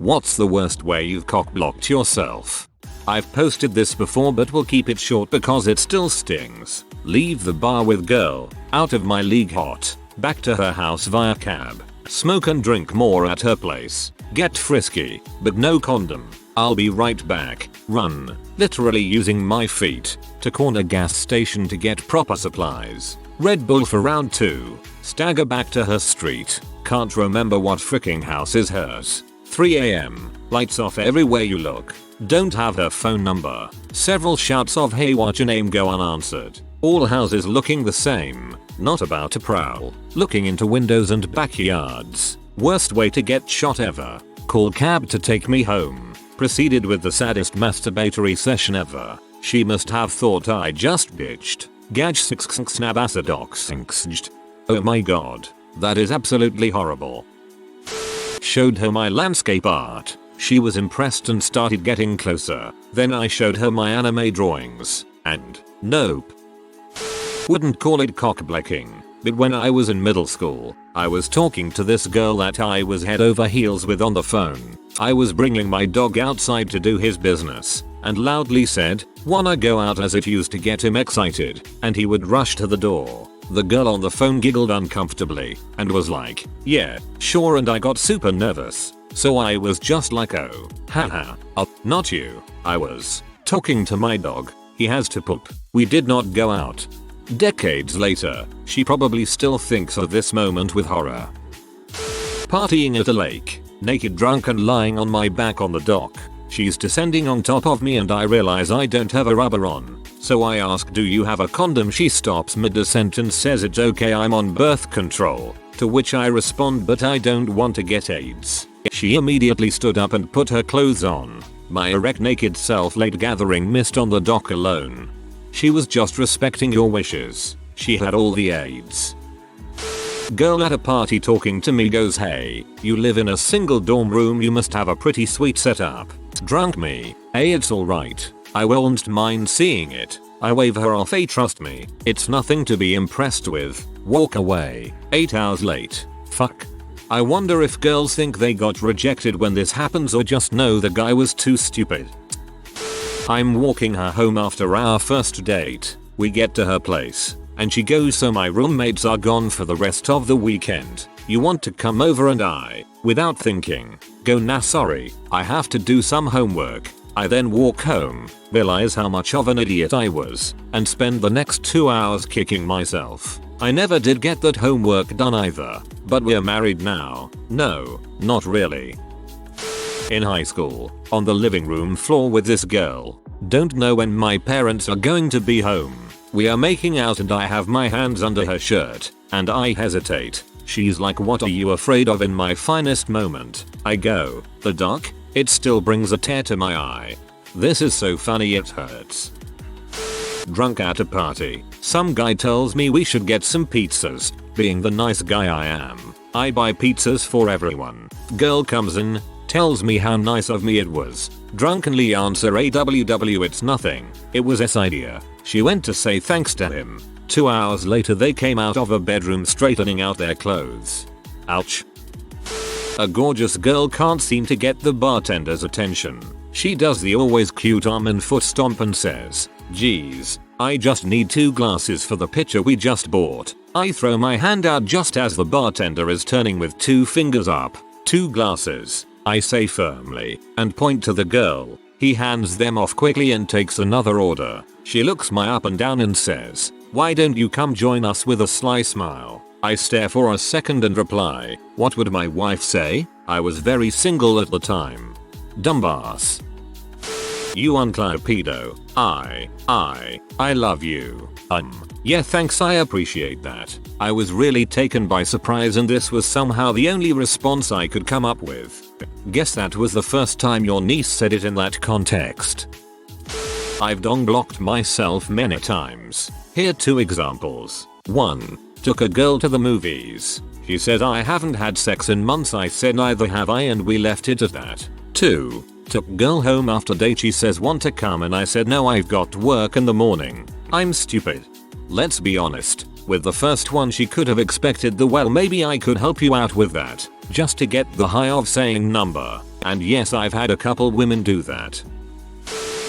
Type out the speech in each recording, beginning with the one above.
What's the worst way you've cockblocked yourself? I've posted this before but will keep it short because it still stings. Leave the bar with girl, out of my league hot, back to her house via cab, smoke and drink more at her place, get frisky, but no condom, I'll be right back, run, literally using my feet, to corner gas station to get proper supplies, Red Bull for round 2, stagger back to her street, can't remember what fricking house is hers, 3 AM, lights off everywhere you look, don't have her phone number, several shouts of hey what's your name go unanswered, all houses looking the same, not about to prowl, looking into windows and backyards, worst way to get shot ever, call cab to take me home, proceeded with the saddest masturbatory session ever, she must have thought I just bitched, gaj snab acidox. Oh my god, that is absolutely horrible. Showed her my landscape art, she was impressed and started getting closer, then I showed her my anime drawings, and nope. Wouldn't call it cockblocking, but when I was in middle school, I was talking to this girl that I was head over heels with on the phone. I was bringing my dog outside to do his business, and loudly said, wanna go out as it used to get him excited, and he would rush to the door. The girl on the phone giggled uncomfortably, and was like, yeah, sure, and I got super nervous. So I was just like oh, haha, not you, I was talking to my dog, he has to poop, we did not go out. Decades later, she probably still thinks of this moment with horror. Partying at a lake, naked drunk and lying on my back on the dock. She's descending on top of me and I realize I don't have a rubber on. So I ask do you have a condom? She stops mid-descent and says it's okay I'm on birth control. To which I respond but I don't want to get AIDS. She immediately stood up and put her clothes on. My erect naked self laid gathering mist on the dock alone. She was just respecting your wishes. She had all the AIDS. Girl at a party talking to me goes hey, you live in a single dorm room you must have a pretty sweet setup. Drunk me, hey it's alright, I won't mind seeing it. I wave her off hey trust me, it's nothing to be impressed with, walk away, 8 hours late, fuck. I wonder if girls think they got rejected when this happens or just know the guy was too stupid. I'm walking her home after our first date, we get to her place, and she goes so my roommates are gone for the rest of the weekend, you want to come over? And I, without thinking, go nah sorry, I have to do some homework. I then walk home, realize how much of an idiot I was, and spend the next 2 hours kicking myself. I never did get that homework done either, but we're married now. No, not really. In high school, on the living room floor with this girl, don't know when my parents are going to be home. We are making out and I have my hands under her shirt, and I hesitate. She's like what are you afraid of? In my finest moment, I go, the doc? It still brings a tear to my eye. This is so funny it hurts. Drunk at a party, some guy tells me we should get some pizzas. Being the nice guy I am, I buy pizzas for everyone. Girl comes in, tells me how nice of me it was. Drunkenly answer AWW it's nothing, it was S idea. She went to say thanks to him. 2 hours later they came out of a bedroom straightening out their clothes. Ouch. A gorgeous girl can't seem to get the bartender's attention. She does the always cute arm and foot stomp and says, geez, I just need 2 glasses for the pitcher we just bought. I throw my hand out just as the bartender is turning with 2 fingers up. 2 glasses, I say firmly, and point to the girl. He hands them off quickly and takes another order. She looks my up and down and says, why don't you come join us? With a sly smile. I stare for a second and reply, what would my wife say? I was very single at the time. Dumbass. You uncloud pedo. I love you. Yeah thanks I appreciate that. I was really taken by surprise and this was somehow the only response I could come up with. Guess that was the first time your niece said it in that context. I've dong blocked myself many times. Here 2 examples. 1. Took a girl to the movies. She said I haven't had sex in months. I said neither have I and we left it at that. 2. Took girl home after date. She says want to come and I said no I've got work in the morning. I'm stupid. Let's be honest, with the first one she could have expected the well maybe I could help you out with that, just to get the high of saying number. And yes, I've had a couple women do that.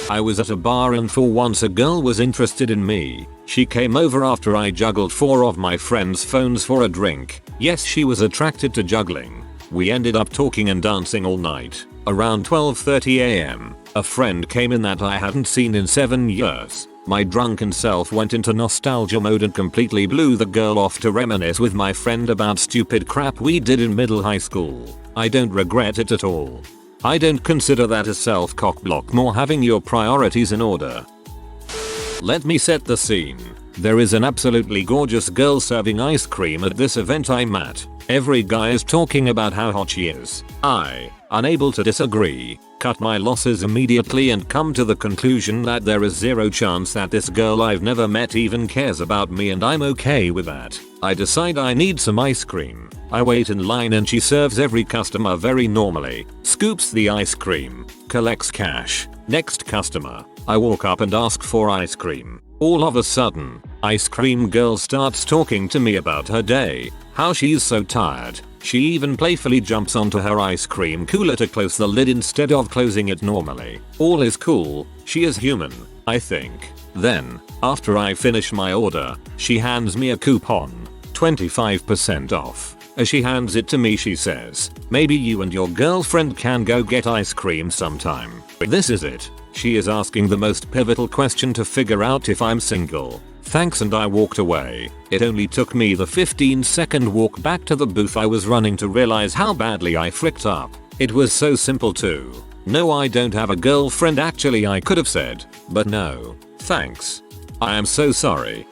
I was at a bar and for once a girl was interested in me. She came over after I juggled 4 of my friends' phones for a drink. Yes, she was attracted to juggling. We ended up talking and dancing all night. Around 12:30 am, a friend came in that I hadn't seen in 7 years. My drunken self went into nostalgia mode and completely blew the girl off to reminisce with my friend about stupid crap we did in middle high school. I don't regret it at all. I don't consider that a self-cockblock, more having your priorities in order. Let me set the scene. There is an absolutely gorgeous girl serving ice cream at this event I'm at. Every guy is talking about how hot she is. I, unable to disagree, cut my losses immediately and come to the conclusion that there is zero chance that this girl I've never met even cares about me, and I'm okay with that. I decide I need some ice cream. I wait in line and she serves every customer very normally, scoops the ice cream, collects cash. Next customer. I walk up and ask for ice cream. All of a sudden, ice cream girl starts talking to me about her day, how she's so tired. She even playfully jumps onto her ice cream cooler to close the lid instead of closing it normally. All is cool, she is human, I think. Then, after I finish my order, she hands me a coupon, 25% off. As she hands it to me she says, maybe you and your girlfriend can go get ice cream sometime. This is it. She is asking the most pivotal question to figure out if I'm single. Thanks, and I walked away. It only took me the 15-second walk back to the booth I was running to realize how badly I fricked up. It was so simple too. No, I don't have a girlfriend, actually I could have said, but no. Thanks. I am so sorry.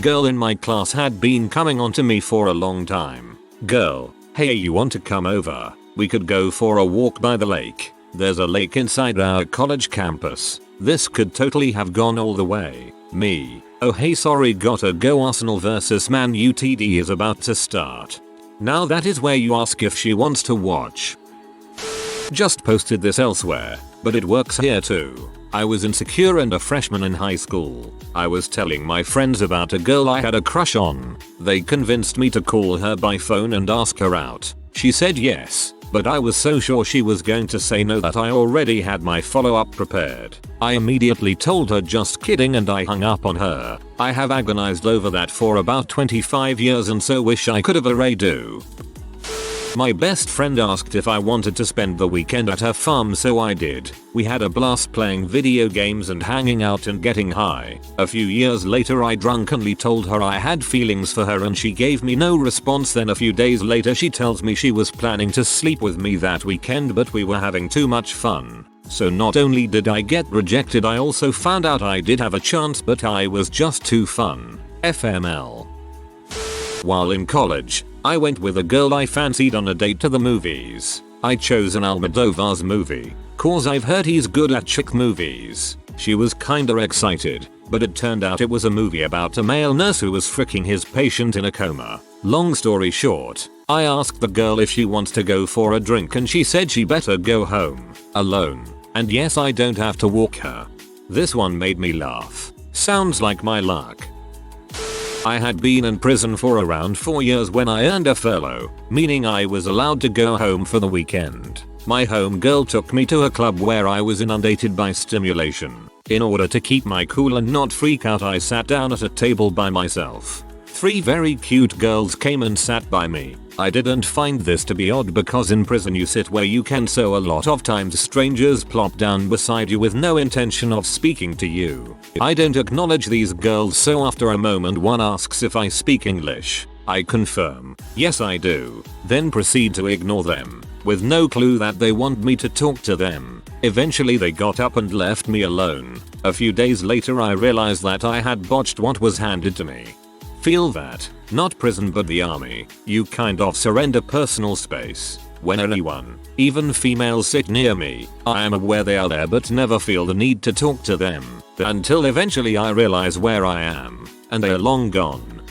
Girl in my class had been coming on to me for a long time. Girl, hey, you want to come over? We could go for a walk by the lake. There's a lake inside our college campus. This could totally have gone all the way. Me, oh hey, sorry, gotta go, Arsenal vs Man U TD is about to start. Now that is where you ask if she wants to watch. Just posted this elsewhere, but it works here too. I was insecure and a freshman in high school. I was telling my friends about a girl I had a crush on. They convinced me to call her by phone and ask her out. She said yes, but I was so sure she was going to say no that I already had my follow-up prepared. I immediately told her just kidding and I hung up on her. I have agonized over that for about 25 years and so wish I could have a redo. My best friend asked if I wanted to spend the weekend at her farm, so I did. We had a blast playing video games and hanging out and getting high. A few years later I drunkenly told her I had feelings for her and she gave me no response. Then a few days later she tells me she was planning to sleep with me that weekend, but we were having too much fun. So not only did I get rejected, I also found out I did have a chance, but I was just too fun. FML. While in college, I went with a girl I fancied on a date to the movies. I chose an Almodovar's movie, cause I've heard he's good at chick movies. She was kinda excited, but it turned out it was a movie about a male nurse who was fricking his patient in a coma. Long story short, I asked the girl if she wants to go for a drink and she said she better go home, alone. And yes, I don't have to walk her. This one made me laugh. Sounds like my luck. I had been in prison for around 4 years when I earned a furlough, meaning I was allowed to go home for the weekend. My home girl took me to a club where I was inundated by stimulation. In order to keep my cool and not freak out, I sat down at a table by myself. 3 very cute girls came and sat by me. I didn't find this to be odd because in prison you sit where you can, so a lot of times strangers plop down beside you with no intention of speaking to you. I don't acknowledge these girls, so after a moment one asks if I speak English. I confirm, yes I do, then proceed to ignore them, with no clue that they want me to talk to them. Eventually they got up and left me alone. A few days later I realized that I had botched what was handed to me. Feel that? Not prison but the army. You kind of surrender personal space. When anyone, even females, sit near me, I am aware they are there but never feel the need to talk to them, until eventually I realize where I am, and they are long gone.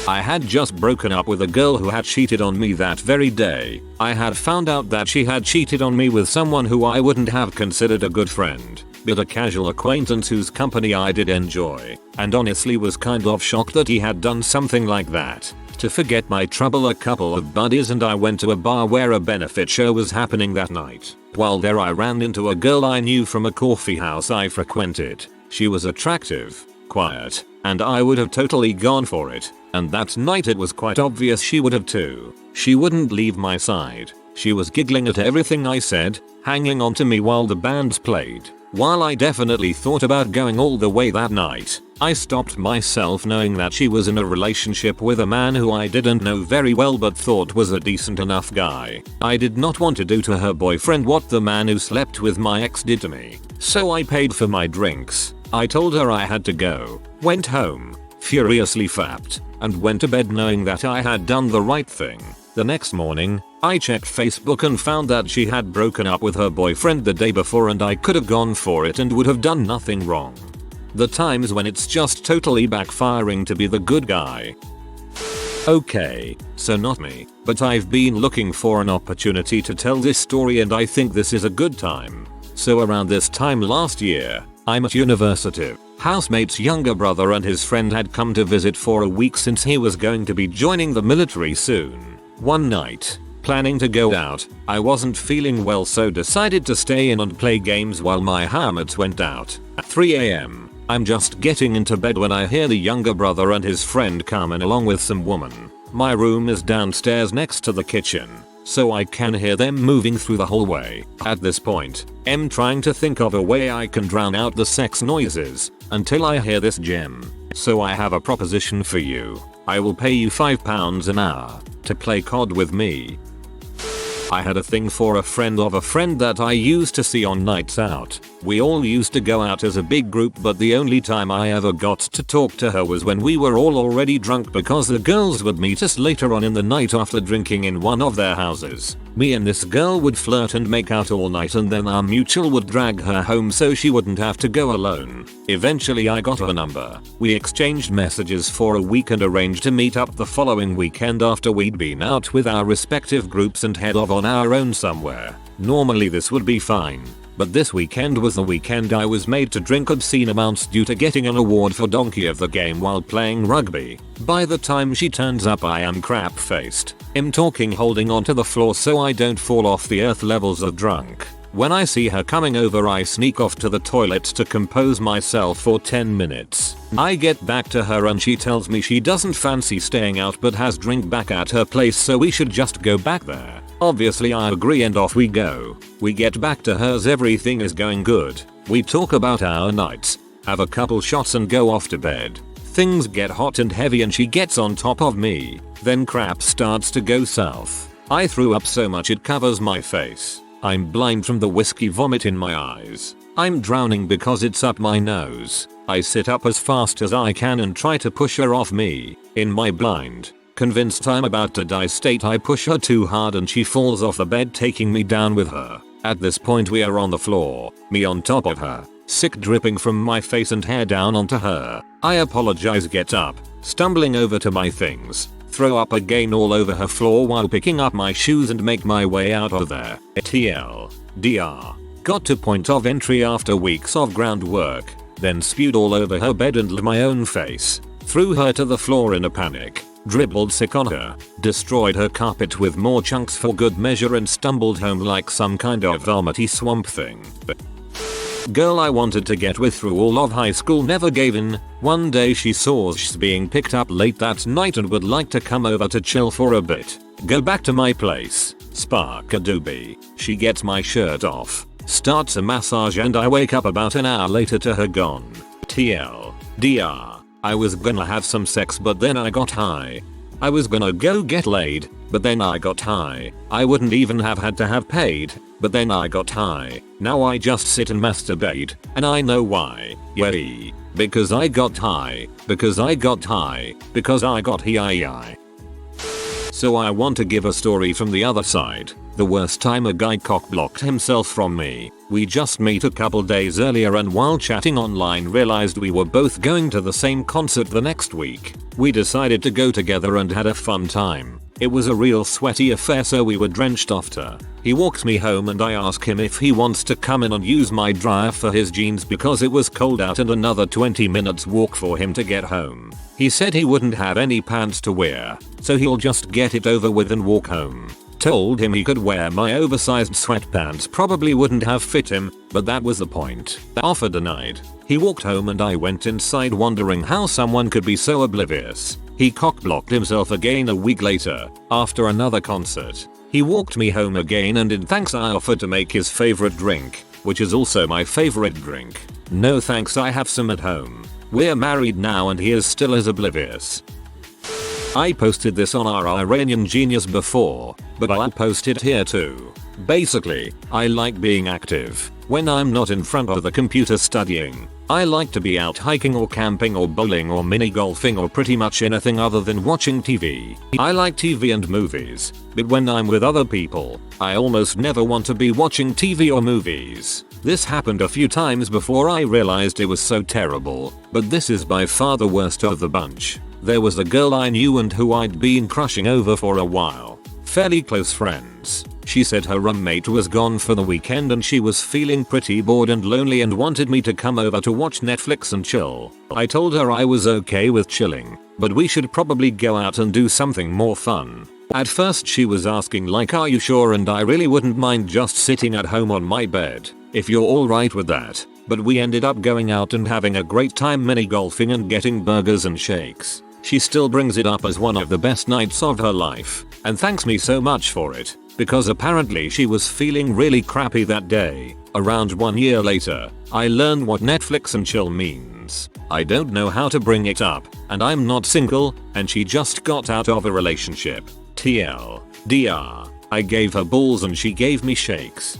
I had just broken up with a girl who had cheated on me that very day. I had found out that she had cheated on me with someone who I wouldn't have considered a good friend, but a casual acquaintance whose company I did enjoy, and honestly was kind of shocked that he had done something like that. to forget my trouble a couple of buddies and I went to a bar where a benefit show was happening that night. While there I ran into a girl I knew from a coffee house I frequented. She was attractive, quiet, and I would have totally gone for it. And that night it was quite obvious she would have too. She wouldn't leave my side. She was giggling at everything I said, hanging on to me while the bands played. While I definitely thought about going all the way that night, I stopped myself knowing that she was in a relationship with a man who I didn't know very well but thought was a decent enough guy. I did not want to do to her boyfriend what the man who slept with my ex did to me. So I paid for my drinks. I told her I had to go, went home, furiously fapped, and went to bed knowing that I had done the right thing. The next morning, I checked Facebook and found that she had broken up with her boyfriend the day before and I could have gone for it and would have done nothing wrong. The times when it's just totally backfiring to be the good guy. Okay, so not me, but I've been looking for an opportunity to tell this story and I think this is a good time. So around this time last year, I'm at university. Housemate's younger brother and his friend had come to visit for a week since he was going to be joining the military soon. One night, planning to go out, I wasn't feeling well so decided to stay in and play games while my housemates went out. At 3 AM, I'm just getting into bed when I hear the younger brother and his friend come in along with some woman. My room is downstairs next to the kitchen, so I can hear them moving through the hallway. At this point, I'm trying to think of a way I can drown out the sex noises until I hear this gem. So I have a proposition for you. I will pay you £5 an hour to play COD with me. I had a thing for a friend of a friend that I used to see on nights out. We all used to go out as a big group but the only time I ever got to talk to her was when we were all already drunk because the girls would meet us later on in the night after drinking in one of their houses. Me and this girl would flirt and make out all night and then our mutual would drag her home so she wouldn't have to go alone. Eventually I got her number. We exchanged messages for a week and arranged to meet up the following weekend after we'd been out with our respective groups and head off on our own somewhere. Normally this would be fine, but this weekend was the weekend I was made to drink obscene amounts due to getting an award for donkey of the game while playing rugby. By the time she turns up I am crap faced. I'm talking holding onto the floor so I don't fall off the earth levels of drunk. When I see her coming over I sneak off to the toilet to compose myself for 10 minutes. I get back to her and she tells me she doesn't fancy staying out but has drink back at her place so we should just go back there. Obviously I agree and off we go. We get back to hers, everything is going good. We talk about our nights, have a couple shots and go off to bed. Things get hot and heavy and she gets on top of me. Then crap starts to go south. I threw up so much it covers my face. I'm blind from the whiskey vomit in my eyes. I'm drowning because it's up my nose. I sit up as fast as I can and try to push her off me. In my blind, convinced I'm about to die state I push her too hard and she falls off the bed taking me down with her. At this point we are on the floor, me on top of her, sick dripping from my face and hair down onto her. I apologize, get up, stumbling over to my things, throw up again all over her floor while picking up my shoes and make my way out of there. TLDR. Got to point of entry after weeks of groundwork, then spewed all over her bed and my own face, threw her to the floor in a panic, dribbled sick on her, destroyed her carpet with more chunks for good measure and stumbled home like some kind of vomity swamp thing. Girl I wanted to get with through all of high school never gave in. One day she saw us being picked up late that night and would like to come over to chill for a bit. Go back to my place, spark a doobie. She gets my shirt off, starts a massage and I wake up about an hour later to her gone. TLDR. I was gonna have some sex but then I got high. I was gonna go get laid, but then I got high. I wouldn't even have had to have paid, but then I got high. Now I just sit and masturbate, and I know why. Yay. Because I got high. Because I got high. Because I got high. So I want to give a story from the other side. The worst time a guy cockblocked himself from me. We just met a couple days earlier and while chatting online realized we were both going to the same concert the next week. We decided to go together and had a fun time. It was a real sweaty affair, so we were drenched after. He walked me home and I asked him if he wants to come in and use my dryer for his jeans because it was cold out and another 20 minutes walk for him to get home. He said he wouldn't have any pants to wear, so he'll just get it over with and walk home. Told him he could wear my oversized sweatpants, probably wouldn't have fit him, but that was the point. Offer denied. He walked home and I went inside wondering how someone could be so oblivious. He cockblocked himself again a week later, after another concert. He walked me home again and in thanks I offered to make his favorite drink, which is also my favorite drink. No thanks, I have some at home. We're married now and he is still as oblivious. I posted this on our Iranian Genius before, but I'll post it here too. Basically, I like being active. When I'm not in front of the computer studying, I like to be out hiking or camping or bowling or mini golfing or pretty much anything other than watching TV. I like TV and movies, but when I'm with other people, I almost never want to be watching TV or movies. This happened a few times before I realized it was so terrible, but this is by far the worst of the bunch. There was a girl I knew and who I'd been crushing over for a while. Fairly close friends. She said her roommate was gone for the weekend and she was feeling pretty bored and lonely and wanted me to come over to watch Netflix and chill. I told her I was okay with chilling, but we should probably go out and do something more fun. At first she was asking like, are you sure, and I really wouldn't mind just sitting at home on my bed, if you're alright with that. But we ended up going out and having a great time mini golfing and getting burgers and shakes. She still brings it up as one of the best nights of her life, and thanks me so much for it, because apparently she was feeling really crappy that day. Around 1 year later, I learned what Netflix and chill means. I don't know how to bring it up, and I'm not single, and she just got out of a relationship. TLDR. I gave her balls and she gave me shakes.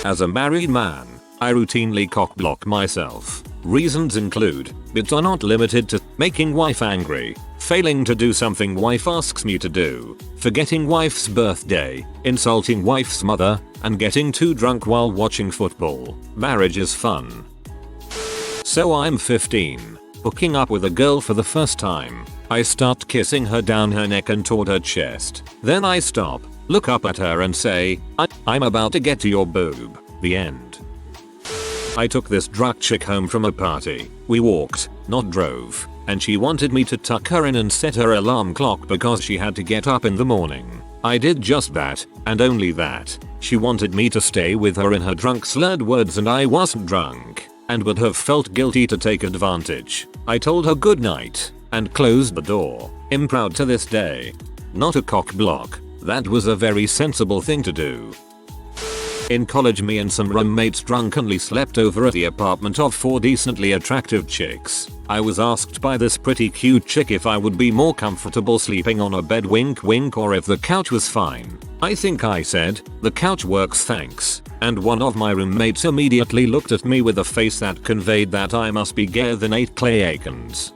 As a married man, I routinely cockblock myself. Reasons include, but are not limited to, making wife angry, failing to do something wife asks me to do, forgetting wife's birthday, insulting wife's mother, and getting too drunk while watching football. Marriage is fun. So I'm 15, hooking up with a girl for the first time. I start kissing her down her neck and toward her chest. Then I stop, look up at her and say, I'm about to get to your boob. The end. I took this drunk chick home from a party. We walked, not drove, and she wanted me to tuck her in and set her alarm clock because she had to get up in the morning. I did just that, and only that. She wanted me to stay with her in her drunk slurred words and I wasn't drunk, and would have felt guilty to take advantage. I told her good night, and closed the door. I'm proud to this day. Not a cock block. That was a very sensible thing to do. In college, me and some roommates drunkenly slept over at the apartment of 4 decently attractive chicks. I was asked by this pretty cute chick if I would be more comfortable sleeping on a bed, wink wink, or if the couch was fine. I think I said, the couch works thanks, and one of my roommates immediately looked at me with a face that conveyed that I must be gayer than 8 Clay Aikens.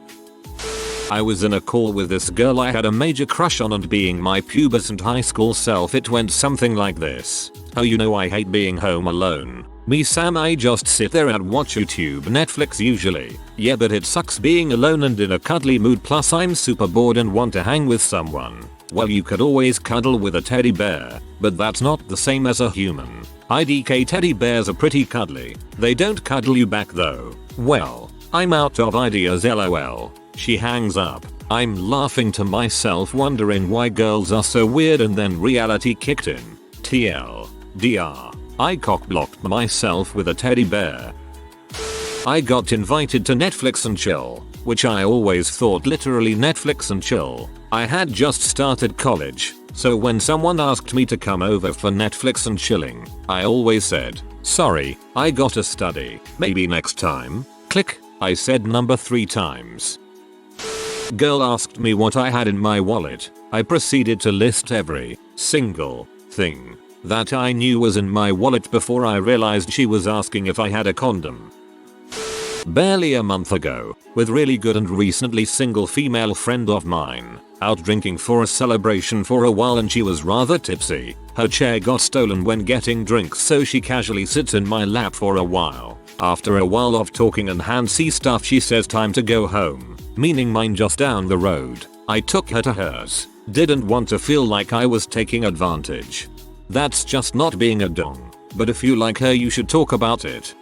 I was in a call with this girl I had a major crush on, and being my pubescent high school self, it went something like this. Oh, you know I hate being home alone. Me Sam, I just sit there and watch YouTube, Netflix usually. Yeah, but it sucks being alone and in a cuddly mood, plus I'm super bored and want to hang with someone. Well, you could always cuddle with a teddy bear, but that's not the same as a human. IDK, teddy bears are pretty cuddly. They don't cuddle you back though. Well, I'm out of ideas, lol. She hangs up. I'm laughing to myself, wondering why girls are so weird, and then reality kicked in. TLDR. I cockblocked myself with a teddy bear. I got invited to Netflix and chill, which I always thought literally Netflix and chill. I had just started college, so when someone asked me to come over for Netflix and chilling, I always said, sorry, I gotta study, maybe next time. Click, I said number 3 times. Girl asked me what I had in my wallet. I proceeded to list every single thing that I knew was in my wallet before I realized she was asking if I had a condom. Barely a month ago, with really good and recently single female friend of mine, out drinking for a celebration for a while, and she was rather tipsy. Her chair got stolen when getting drinks, so she casually sits in my lap for a while. After a while of talking and handsy stuff, she says time to go home, meaning mine just down the road. I took her to hers. Didn't want to feel like I was taking advantage. That's just not being a dong. But if you like her, you should talk about it.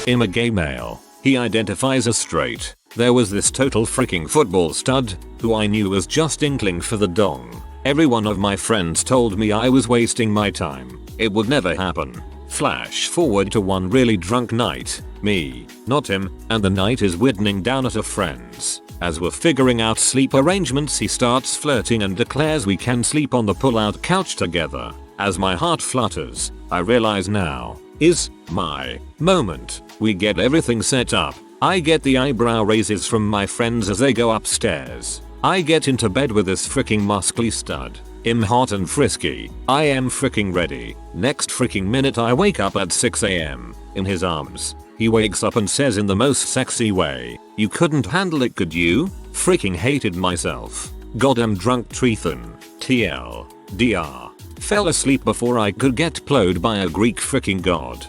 I'm a gay male. He identifies as straight. There was this total freaking football stud who I knew was just inkling for the dong. Every one of my friends told me I was wasting my time. It would never happen. Flash forward to one really drunk night. Me, not him, and the night is winding down at a friend's. As we're figuring out sleep arrangements, he starts flirting and declares we can sleep on the pull-out couch together. As my heart flutters, I realize now is my moment. We get everything set up. I get the eyebrow raises from my friends as they go upstairs. I get into bed with this freaking muscly stud. I'm hot and frisky. I am freaking ready. Next freaking minute I wake up at 6 AM in his arms. He wakes up and says in the most sexy way, "You couldn't handle it, could you?" Freaking hated myself. Goddamn drunk treathin. TL. DR. Fell asleep before I could get plowed by a Greek freaking god.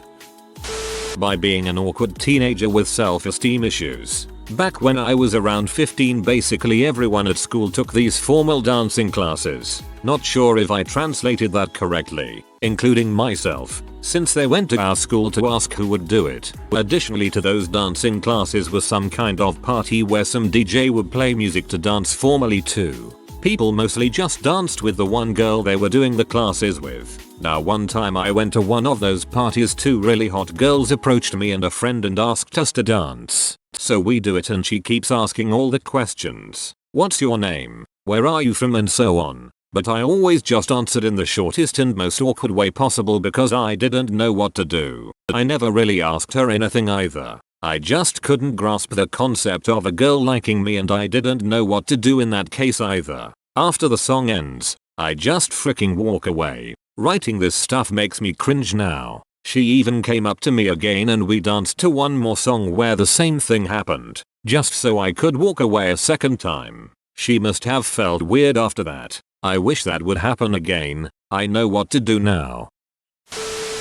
By being an awkward teenager with self-esteem issues. Back when I was around 15, basically everyone at school took these formal dancing classes. Not sure if I translated that correctly, including myself, since they went to our school to ask who would do it. Additionally to those dancing classes was some kind of party where some DJ would play music to dance formally to. People mostly just danced with the one girl they were doing the classes with. Now one time I went to one of those parties, two really hot girls approached me and a friend and asked us to dance. So we do it and she keeps asking all the questions. What's your name? Where are you from? And so on. But I always just answered in the shortest and most awkward way possible because I didn't know what to do. I never really asked her anything either. I just couldn't grasp the concept of a girl liking me and I didn't know what to do in that case either. After the song ends, I just freaking walk away. Writing this stuff makes me cringe now. She even came up to me again and we danced to one more song where the same thing happened, just so I could walk away a second time. She must have felt weird after that. I wish that would happen again. I know what to do now.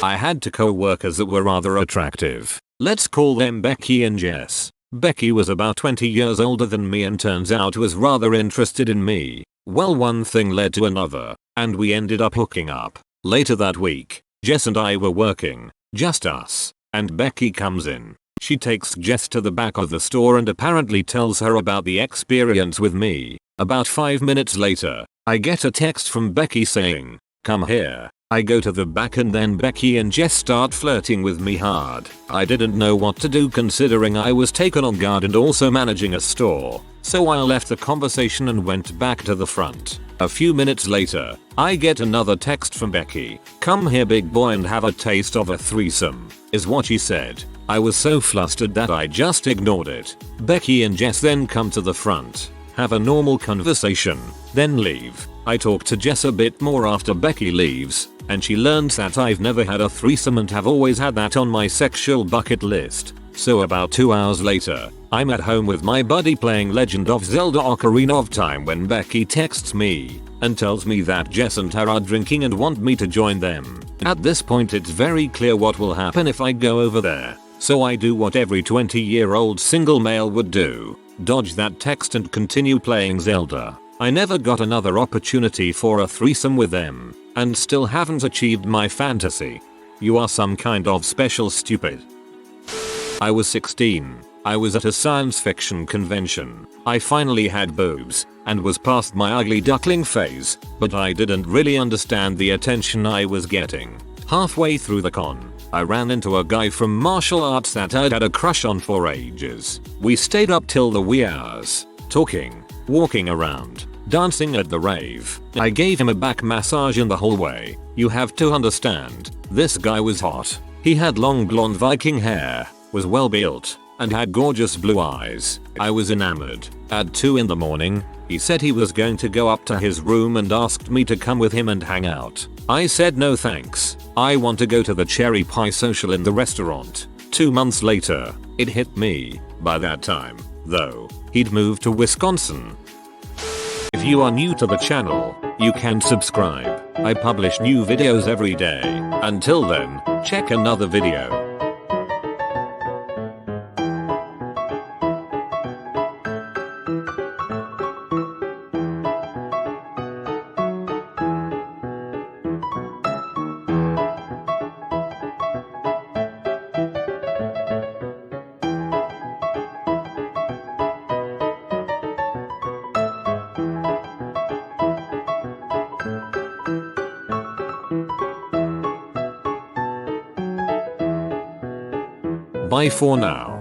I had two co-workers that were rather attractive. Let's call them Becky and Jess. Becky was about 20 years older than me and turns out was rather interested in me. Well, one thing led to another, and we ended up hooking up. Later that week, Jess and I were working, just us, and Becky comes in. She takes Jess to the back of the store and apparently tells her about the experience with me. About 5 minutes later, I get a text from Becky saying, "Come here." I go to the back and then Becky and Jess start flirting with me hard. I didn't know what to do considering I was taken on guard and also managing a store. So I left the conversation and went back to the front. A few minutes later, I get another text from Becky. "Come here big boy and have a taste of a threesome," is what she said. I was so flustered that I just ignored it. Becky and Jess then come to the front, have a normal conversation, then leave. I talk to Jess a bit more after Becky leaves, and she learns that I've never had a threesome and have always had that on my sexual bucket list. So about 2 hours later, I'm at home with my buddy playing Legend of Zelda Ocarina of Time when Becky texts me and tells me that Jess and her are drinking and want me to join them. At this point it's very clear what will happen if I go over there. So I do what every 20-year-old single male would do. Dodge that text and continue playing Zelda. I never got another opportunity for a threesome with them, and still haven't achieved my fantasy. You are some kind of special stupid. I was 16. I was at a science fiction convention. I finally had boobs, and was past my ugly duckling phase, but I didn't really understand the attention I was getting. Halfway through the con, I ran into a guy from martial arts that I'd had a crush on for ages. We stayed up till the wee hours, talking, walking around, dancing at the rave. I gave him a back massage in the hallway. You have to understand, this guy was hot. He had long blonde Viking hair, was well built, and had gorgeous blue eyes. I was enamored. At 2 in the morning, he said he was going to go up to his room and asked me to come with him and hang out. I said no thanks. I want to go to the cherry pie social in the restaurant. 2 months later, it hit me. By that time, though, he'd moved to Wisconsin. If you are new to the channel, you can subscribe. I publish new videos every day. Until then, check another video. Bye for now.